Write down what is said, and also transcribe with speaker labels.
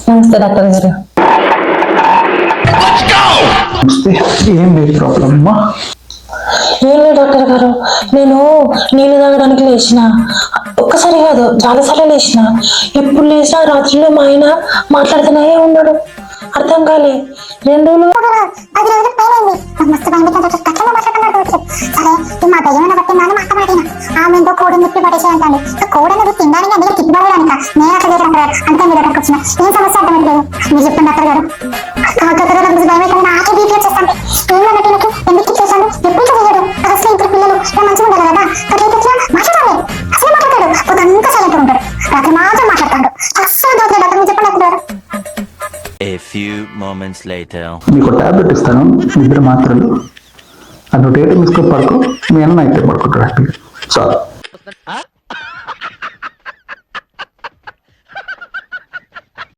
Speaker 1: నమస్తే డాక్టర్ గారు.
Speaker 2: ఏం లేదు ప్రాబ్లం అమ్మా.
Speaker 1: ఏం లేదు డాక్టర్ గారు, నేను నీళ్ళు తాగడానికి లేచిన, ఒక్కసారి కాదు చాలాసార్లు లేచిన. ఎప్పుడు లేచినా రాత్రిలో మా ఆయన మాట్లాడుతూనే ఉన్నాడు. అర్థం కాలే. 2 రోజులు
Speaker 3: 10 రోజులు పైన మస్తు మా దయ్యమైన పట్టిందని మా అక్క మాటిన ఆమె ఎంతో కోడిని తిప్పి పడేసే అంటాను. కోడని తినడానికి అందులో తిప్పి పడేదానిక నేను అట్లా చేశాను గారు. అందుకే మీ దగ్గరకు వచ్చిన. ఏం సమస్య అర్థమవుతుంది మీరు చెప్పండి డాక్టర్ గారు. భయమైతే నాకే బీపీ వచ్చేస్తాను. ఏమన్నట్టు ఎందుకు ఇచ్చేసాను, ఎప్పుడు చేయడు. అసలు ఇప్పుడు పిల్లలు మంచిగా ఉండాలి కదా, అట్లా మాట్లాడాలి. అసలు మాట్లాడాడు, పొద్దంతా సైలెంట్ ఉంటాడు, రాత్రి మాత్రం మాట్లాడతాడు. అస్సలు దోచలేదు డాక్టర్. మీరు చెప్పండి డాక్టర్ గారు.
Speaker 4: A few moments later.
Speaker 2: మీకు టాబ్లెట్ ఇస్తాను, నిద్ర మాత్రలు. అది 1 తీసుకో పడుకో. మీ అన్న అయితే పడుకుంటాడు. చాలు.